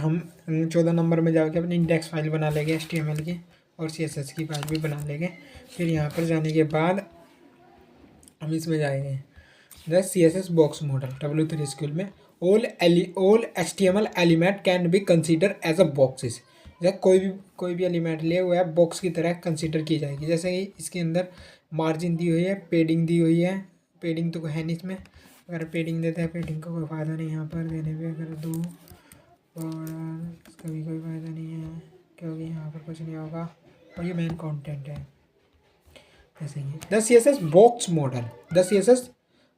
हम 14 नंबर में जाके अपनी इंडेक्स फाइल बना लेंगे HTML की और CSS की फाइल भी बना लेंगे। फिर यहाँ पर जाने के बाद हम इसमें जाएंगे the CSS box model W3 school में all HTML element can be consider as a boxes. जैसे कोई भी एलिमेंट लिए हुआ है बॉक्स की तरह कंसिडर की जाएगी। जैसे कि इसके अंदर मार्जिन दी हुई है, पेडिंग दी हुई है। पेडिंग तो है नहीं इसमें, अगर पेडिंग देते हैं पेडिंग का कोई फ़ायदा नहीं यहाँ पर देने पे। अगर दो और इसका भी कोई फ़ायदा नहीं है क्योंकि यहाँ पर कुछ नहीं होगा और ये मेन कंटेंट है। जैसे ये the CSS box model,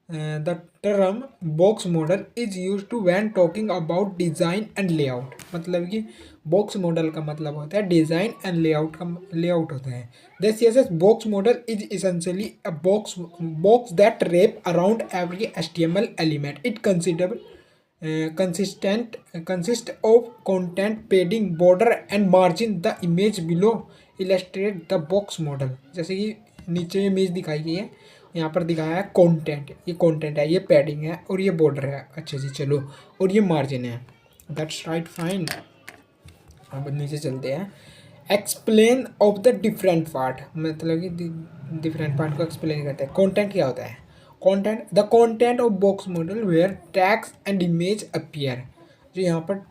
the term box model is use to when talking about design and layout. मतलब कि बॉक्स मॉडल का मतलब होता है डिज़ाइन एंड लेआउट का लेआउट होता है। The CSS box model is essentially a box that wrap around every HTML element. It consist of content, padding, border and margin. The image below illustrate the box model। जैसे कि नीचे image दिखाई गई है, यहाँ पर दिखाया है कंटेंट, ये कंटेंट है, ये पैडिंग है और ये बॉर्डर है। अच्छा जी चलो, और ये मार्जिन है। That's right fine. अब नीचे चलते हैं। Explain of the different part, मतलब कि डिफरेंट पार्ट को एक्सप्लेन करते हैं। कंटेंट क्या होता है? Content the content of box model where tags and image appear. जो यहाँ पर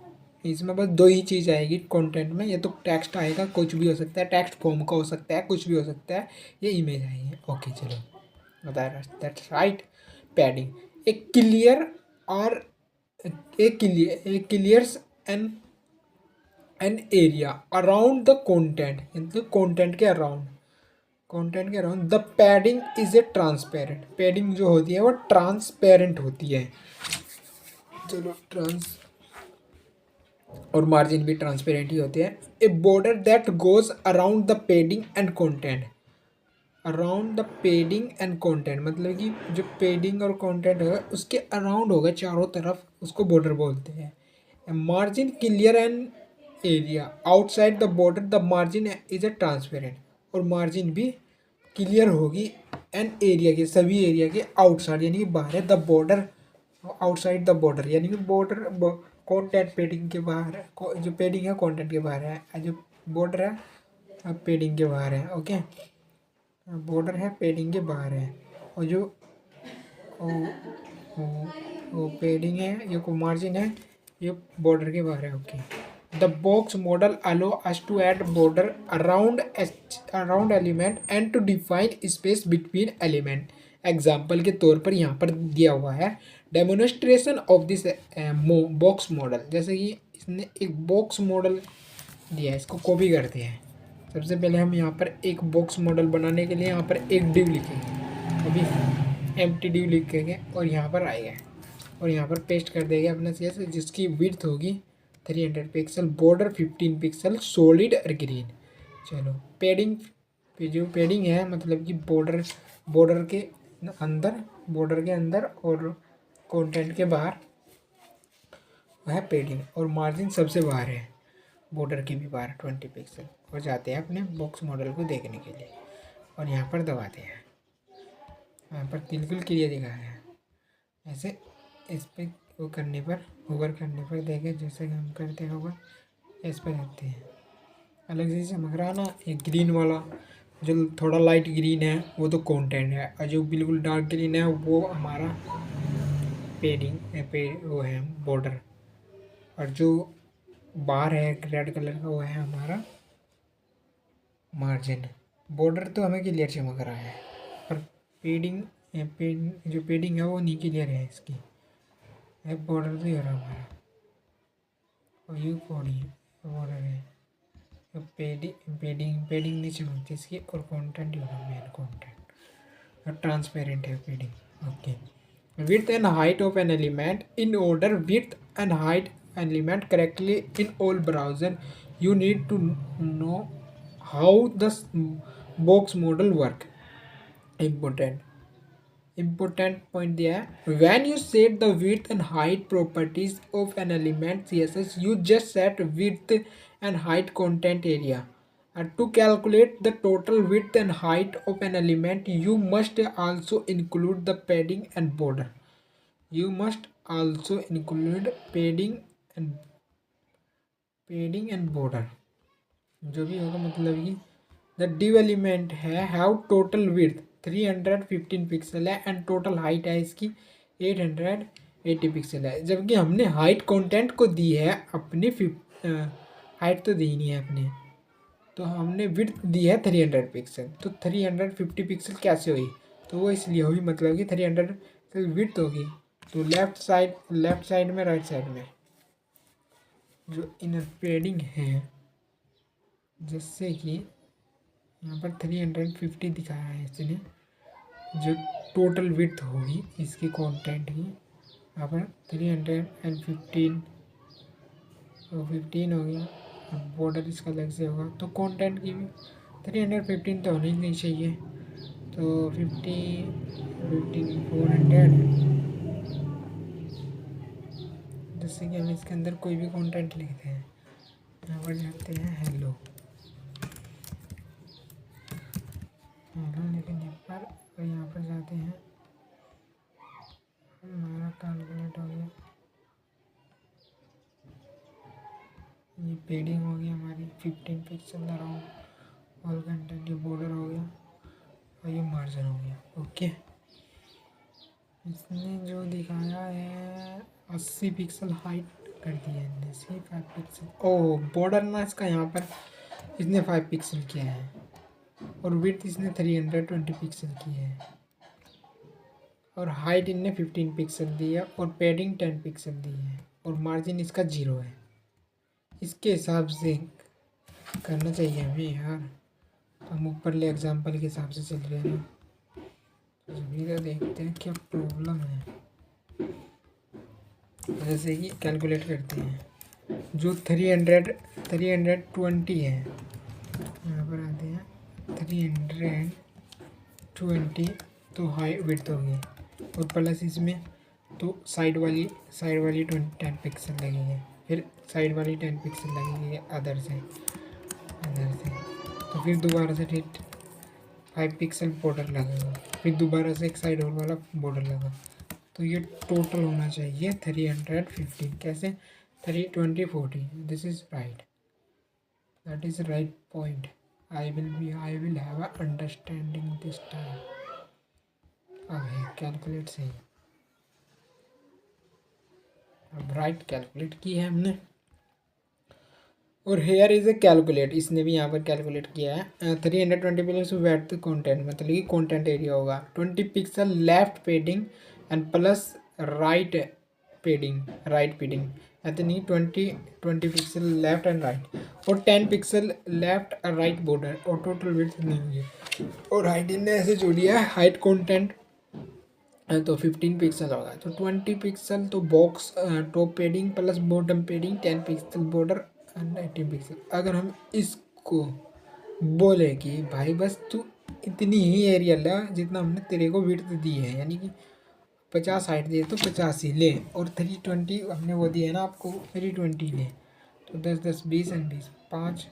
इसमें बस दो ही चीज़ आएगी कंटेंट में, ये तो टेक्स्ट आएगा, कुछ भी हो सकता है, टेक्स्ट फॉर्म का हो सकता है, कुछ भी हो सकता है, ये इमेज आएगी। ओके चलो बताया, that's right. Padding a clear और a clears an area around the content, मतलब कंटेंट के around the padding is a transparent. Padding जो होती है वो ट्रांसपेरेंट होती है। चलो और मार्जिन भी ट्रांसपेरेंट ही होते हैं। ए border that goes around the पेडिंग and content, around the पेडिंग and content, मतलब कि जो पेडिंग और कंटेंट होगा उसके अराउंड होगा, चारों तरफ, उसको बॉर्डर बोलते हैं। Margin clear and area outside the border, the margin is a transparent. और मार्जिन भी क्लियर होगी एंड एरिया के, सभी एरिया के आउटसाइड, यानी कि बाहर है। The border outside the border, यानी कि बॉर्डर कंटेंट पेडिंग के बाहर है, जो पेडिंग है कंटेंट के बाहर है, जो बॉर्डर है पेडिंग के बाहर है। ओके, बॉर्डर है पेडिंग के बाहर है, और जो वो पेडिंग है, ये को मार्जिन है, ये बॉर्डर के बाहर है। Okay, the box model allow us to add border around element and to define space between element. Example के तौर पर यहाँ पर दिया हुआ है demonstration of this box model. जैसे कि इसने एक बॉक्स मॉडल दिया है, इसको कॉपी करते हैं। सबसे पहले हम यहाँ पर एक बॉक्स मॉडल बनाने के लिए यहाँ पर एक डिव लिखेंगे, अभी एम्प्टी डिव लिखेंगे और यहाँ पर आएगा और यहाँ पर पेस्ट कर देंगे अपना CS, जिसकी विड्थ होगी 300 पिक्सल, बॉर्डर 15 पिक्सल, सॉलिड और ग्रीन। चलो पेडिंग, जो पेडिंग है मतलब कि बॉर्डर के अंदर और कंटेंट के बाहर वह पेडिंग, और मार्जिन सबसे बाहर है, बॉर्डर के भी बाहर 20 पिक्सल। और जाते हैं अपने बॉक्स मॉडल को देखने के लिए और यहाँ पर दबाते हैं। यहाँ पर बिल्कुल क्लियर दिखा है। ऐसे इस पर वो करने पर, होवर करने पर देखें जैसे हम करते हैं होवर, इस पर रहते हैं अलग से चमक रहा ना। ये ग्रीन वाला जो थोड़ा लाइट ग्रीन है वो तो कंटेंट है, और जो बिल्कुल डार्क ग्रीन है वो हमारा पेडिंग वो है बॉर्डर, और जो बाहर है रेड कलर का वो है हमारा मार्जिन। बॉर्डर तो हमें क्लियर चमक रहा है, पर जो पेडिंग है वो नहीं क्लियर है इसकी। बॉर्डर तो हो रहा हमारा, और यू बॉर्डर है, तो पेडिंग नहीं चमकती इसकी, और कंटेंट ही होगा मेन कंटेंट, और ट्रांसपेरेंट है पेडिंग। Okay, width and height of an element, in order width and height element correctly in all browser, you need to know how the box model work। important point दिया है, when you set the width and height properties of an element CSS, you just set width and height content area, and to calculate the total width and height of an element you must also include the padding and border। You must also include padding and पेडिंग and border जो भी होगा, मतलब कि the div element है have total width 315 pixel है and total height है इसकी 880 pixel है, जबकि हमने हाइट कंटेंट को दी है अपनी हाइट तो दी नहीं है अपने, तो हमने विड्थ दी है 300 पिक्सल। तो 350 पिक्सल कैसे हुई? तो वो इसलिए हुई, मतलब कि 300 पिक्सल विड्थ होगी, तो लेफ्ट साइड में राइट साइड में जो इनर पेडिंग है, जिससे कि यहाँ पर 350 दिखाया है इसने, जो टोटल विड्थ होगी इसकी कंटेंट की, यहाँ पर 315 तो 15 हो गया, बॉर्डर इसका अलग से होगा, तो कंटेंट की भी 315 तो होनी नहीं चाहिए, तो 400, जैसे कि हम इसके अंदर कोई भी कंटेंट लिखते हैं, यहाँ पर जाते हैं हेलो लिखने पर, और यहाँ पर जाते हैं, हमारा कैलकुलेट हो गया, ये पेडिंग हो गई हमारी 15 पिक्सल अराउंड ऑल कंटेंट, ये बॉर्डर हो गया और ये मार्जिन हो गया। ओके, इसने जो दिखाया है 80 पिक्सल हाइट कर दिया है इसकी, 5 पिक्सल। ओह, बॉर्डर ना इसका यहाँ पर इसने 5 पिक्सल किया है और विड्थ इसने 320 पिक्सल की है और हाइट इनने 15 पिक्सल दी है और पेडिंग 10 पिक्सल दी है और मार्जिन इसका 0 है। इसके हिसाब से करना चाहिए हमें यार, हम ऊपर ले एग्जाम्पल के हिसाब से चल रहे हैं, अभी तो देखते हैं क्या प्रॉब्लम है। जैसे कि कैलकुलेट करते हैं, जो 320 है, यहाँ पर आते हैं 320, तो हाई विड्थ होगी और प्लस इसमें तो साइड वाली 10 पिक्सल लगेंगे, फिर साइड वाली 10 पिक्सल लगेंगे अदर से, तो फिर दोबारा से 5 पिक्सल बॉर्डर लगेगा, फिर दोबारा से एक साइड और वाला बॉर्डर लगा, तो ये टोटल होना चाहिए 315। कैसे? 320 40, this is right, that is right point. I will have a understanding this time. अब है कैलकुलेट सही, अब राइट कैलकुलेट की है हमने, और हेयर इज ए कैलकुलेट, इसने भी यहाँ पर कैलकुलेट किया है 320 प्लस वेट कंटेंट, मतलब कि कंटेंट एरिया होगा 20 pixel left पेडिंग and plus right पेडिंग, यानी 20 पिक्सल लेफ्ट एंड राइट और 10 पिक्सल लेफ्ट और राइट बॉर्डर और टोटल विड्थ नहीं है। और हाइट इनने ऐसे जोड़ी है, हाइट कंटेंट तो 15 पिक्सल होगा, तो 20 पिक्सल तो box top पेडिंग plus bottom पेडिंग 10 pixel border 18 pixel. अगर हम इसको बोले कि भाई बस तू इतनी ही एरिया ला जितना हमने तेरे को विड्थ दी है, यानी कि 50 हाइट दिए तो 50 ही ले, और 320 हमने वो दिया है ना आपको 320 ले, तो 10 10 20 एंड 20 5,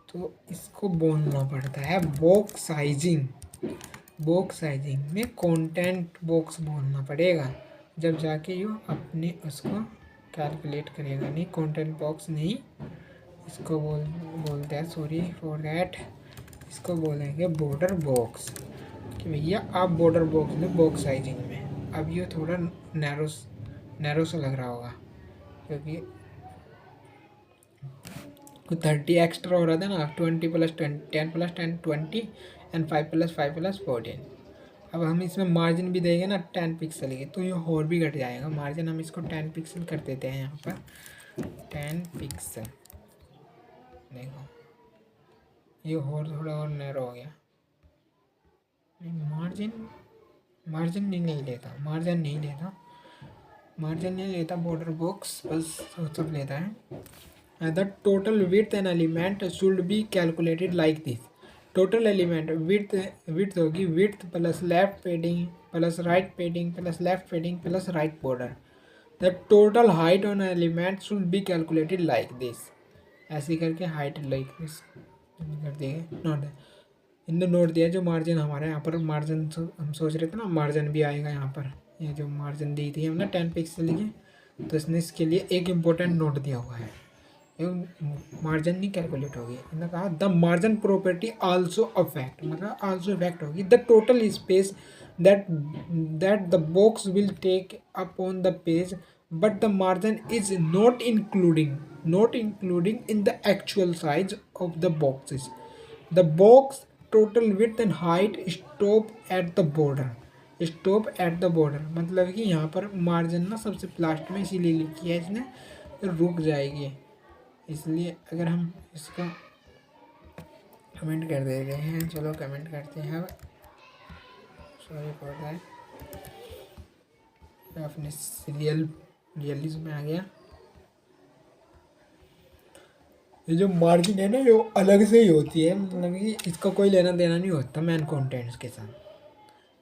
तो इसको बोलना पड़ता है बॉक्स साइजिंग में कंटेंट बॉक्स बोलना पड़ेगा, जब जाके यो अपने उसको कैलकुलेट करेगा, नहीं कंटेंट बॉक्स नहीं, इसको बोलते हैं, सॉरी फॉर दैट, इसको बोलेंगे बॉर्डर बॉक्स, कि भैया आप बॉर्डर बॉक्स में बॉक्स साइजिंग में। अब ये थोड़ा नैरो सा लग रहा होगा, क्योंकि 30 एक्स्ट्रा हो रहा था ना, 20 प्लस 10 प्लस 10 20 एंड 5 प्लस 14। अब हम इसमें मार्जिन भी देंगे ना 10 पिक्सल की, तो ये और भी घट जाएगा मार्जिन, हम इसको 10 पिक्सल कर देते हैं यहाँ पर 10 पिक्सल। देखो ये और थोड़ा और नैरो हो गया, मार्जिन नहीं लेता बॉर्डर बॉक्स, बस सब लेता है। The total width an element should be calculated like this. Total element width होगी width plus left padding plus right padding plus left padding plus right border. The total height on element should be calculated like this. ऐसे करके height like this कर देंगे। Note इनने note दिया जो margin हमारे यहाँ पर मार्जिन हम सोच रहे थे ना मार्जिन भी आएगा यहाँ पर, ये जो मार्जिन दी थी हमने 10 पिक्सल की, तो इसने इसके लिए एक इम्पोर्टेंट नोट दिया हुआ है मार्जिन नहीं कैलकुलेट होगी, मैंने कहा the margin property also affect, मतलब आल्सो इफेक्ट होगी the total space that that the box will take up on the page, but the margin is not including in the actual size of the boxes. The box total width and height stop at the border, मतलब कि यहाँ पर margin ना सबसे last में इसीलिए लिखी है इसने, रुक जाएगी. इसलिए अगर हम इसका कमेंट कर दे रहे हैं, चलो कमेंट करते हैं. सॉरी फॉर दैट, अपने रियलिज्म में आ गया. ये जो मार्जिन है ना ये अलग से ही होती है, मतलब कि इसका कोई लेना देना नहीं होता मेन कंटेंट्स के साथ.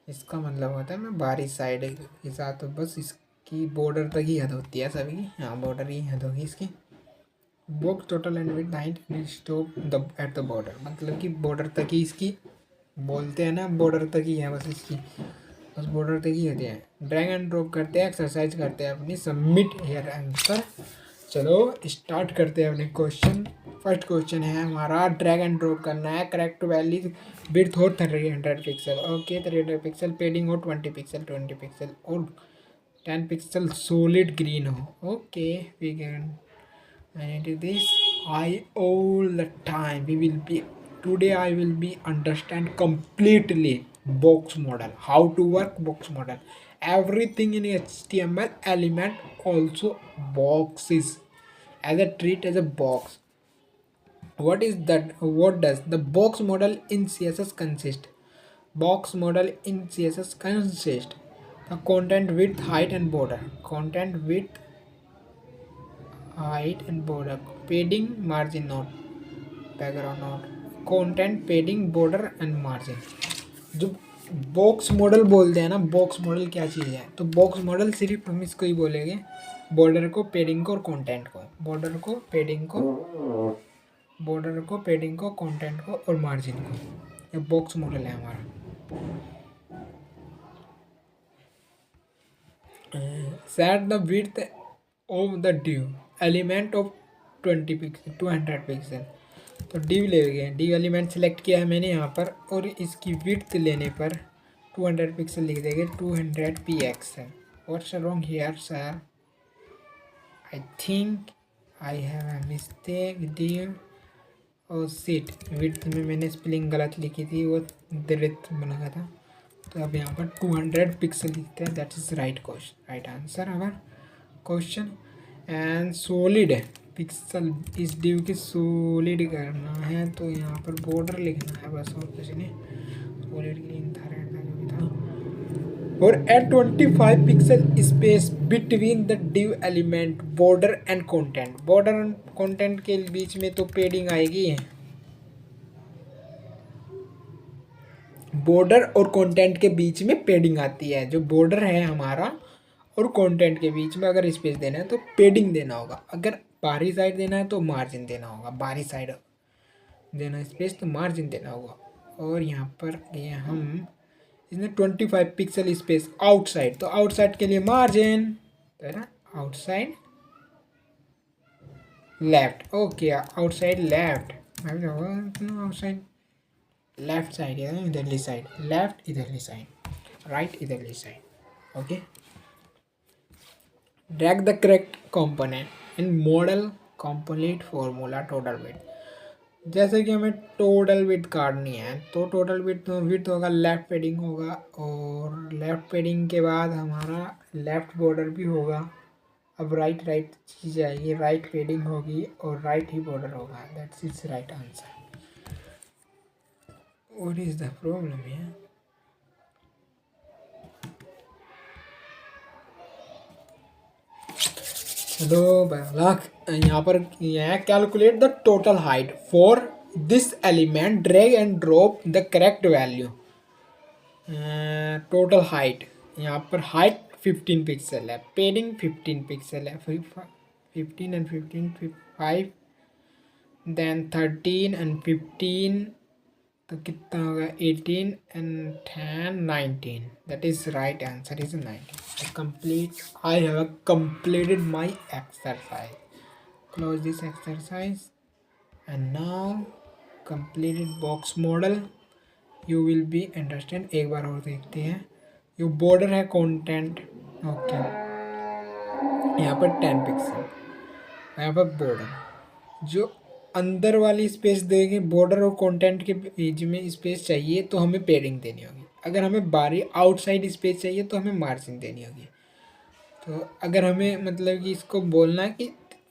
इसका मतलब होता है मैं बाहरी साइड के साथ, तो बस इसकी बॉर्डर तक ही हद होती है सभी की. हाँ, बॉर्डर ही हद होगी इसकी. Box total and with height will stop the eight the border, मतलब कि बॉर्डर तक ही इसकी, बोलते हैं ना बॉर्डर तक ही है बस इसकी, बस बॉर्डर तक ही होती है. ड्रैग एंड ड्रॉप करते हैं, एक्सरसाइज करते हैं अपनी, सबमिट हेयर आंसर. चलो स्टार्ट करते हैं अपने क्वेश्चन. फर्स्ट क्वेश्चन है हमारा, ड्रैग एंड ड्रॉप करना है. करेक्ट वैल्यू विड्थ हो 300 पिक्सल, ओके 300 पिक्सल. पेडिंग हो 20 पिक्सल, 20 पिक्सल और 10 पिक्सल सॉलिड ग्रीन हो. Okay we can manage this. I all the time we will be, today I will be understand completely box model, how to work box model, everything in HTML element also boxes as a treat as a box. What is that? What does the box model in CSS consist? Box model in CSS consist the content width, height and border. Content width, height and border. Padding, margin not, background not. Content, padding, border and margin. जो box model बोलते हैं ना, box model क्या चीज़ है, तो box model सिर्फ हम इसको ही बोलेंगे, बॉर्डर को, पेडिंग को और कंटेंट को. बॉर्डर को, पेडिंग को, बॉर्डर को, पेडिंग को, कंटेंट को और मार्जिन को. ये बॉक्स मॉडल है हमारा. Set the width of the div element of 20 pixel, 200 pixel. तो div ले गए, div एलिमेंट सेलेक्ट किया है मैंने यहाँ पर, और इसकी विड्थ लेने पर 200 पिक्सल लिख देंगे, 200 pixel. What's wrong here sir? I think I have a mistake. div और सीट विड्थ में मैंने स्पेलिंग गलत लिखी थी, वो दृत बना था, तो अब यहाँ पर 200 पिक्सल लिखते हैं. That is right question, right answer our question. And solid pixel, इस डिव की सॉलिड करना है तो यहाँ पर बॉर्डर लिखना है बस, और कुछ नहीं. सॉलिड ग्रीन था, रेड था, जो भी था. और at 25 pixel space between the div element, border and content. Border and content के बीच में तो पेडिंग आएगी. बॉर्डर और कंटेंट के बीच में पेडिंग आती है. जो बॉर्डर है हमारा और कंटेंट के बीच में अगर स्पेस देना है तो पेडिंग देना होगा. अगर बाहरी साइड देना है तो मार्जिन देना होगा. बाहरी साइड देना स्पेस तो मार्जिन देना होगा. और यहाँ पर ये हम इसने 25 पिक्सल स्पेस आउटसाइड, तो आउटसाइड के लिए मार्जिन, तो है ना outside left. Okay outside left, outside left side है, इधरली साइड, लेफ्ट इधरली साइड, राइट इधरली side. Okay. Drag the correct component in model component formula total width. जैसे कि हमें टोटल विड्थ काटनी है, तो टोटल विड्थ होगा, लेफ्ट पेडिंग होगा, और लेफ्ट पेडिंग के बाद हमारा लेफ्ट बॉर्डर भी होगा. अब राइट चीज़ आएगी, राइट पेडिंग होगी और राइट ही बॉर्डर होगा. That's it's right answer. What is the problem here? चलो लाख यहाँ पर है, calculate the total height for this element, drag and drop the correct value. Total height, यहाँ पर हाइट 15 पिक्सल है, पेडिंग 15 पिक्सल है, 15 एंड 15 5, देन 13 एंड 15, तो कितना होगा 18 and 10 19. That is right answer is 19. Complete, I have completed my exercise. close this exercise and now completed box model you will be understand। एक बार और देखते हैं। ये बॉर्डर है कंटेंट, ओके, यहाँ पर 10 पिक्सल, यहाँ पर बॉर्डर जो अंदर वाली स्पेस देंगे, बॉर्डर और कंटेंट के बीच में स्पेस चाहिए तो हमें पेडिंग देनी होगी। अगर हमें बाहरी आउटसाइड स्पेस चाहिए तो हमें मार्जिन देनी होगी। तो अगर हमें मतलब कि इसको बोलना है कि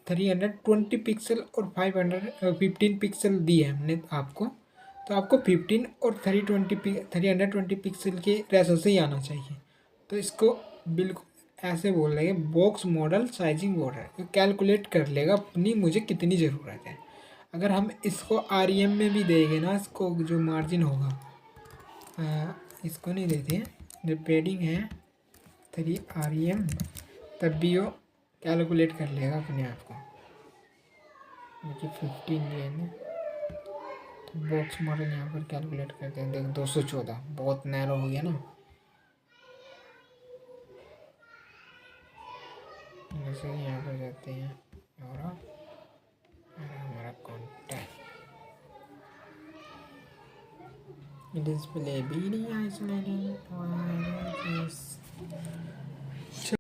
320 पिक्सल और 515 पिक्सल दी है हमने आपको, तो आपको 15 और 320 पिक्सल के रेशो से ही आना चाहिए। तो इसको बिल्कुल ऐसे बोल रहे हैं बॉक्स मॉडल साइजिंग बॉर्डर, तो कैलकुलेट कर लेगा अपनी मुझे कितनी ज़रूरत है। अगर हम इसको REM में भी देंगे ना, इसको जो मार्जिन होगा, इसको नहीं देते हैं, जो पेडिंग है 3 REM, तब भी वो कैलकुलेट कर लेगा अपने आप को। देखिए 15 दिए ना, तो बॉक्स मॉडल यहाँ पर कैलकुलेट करते हैं। देख 214 बहुत नैरो हो गया ना। जैसे कि यहाँ पर जाते हैं और हमारा कॉन्टैक्ट डिस्प्ले बीडी आइसोलेटेड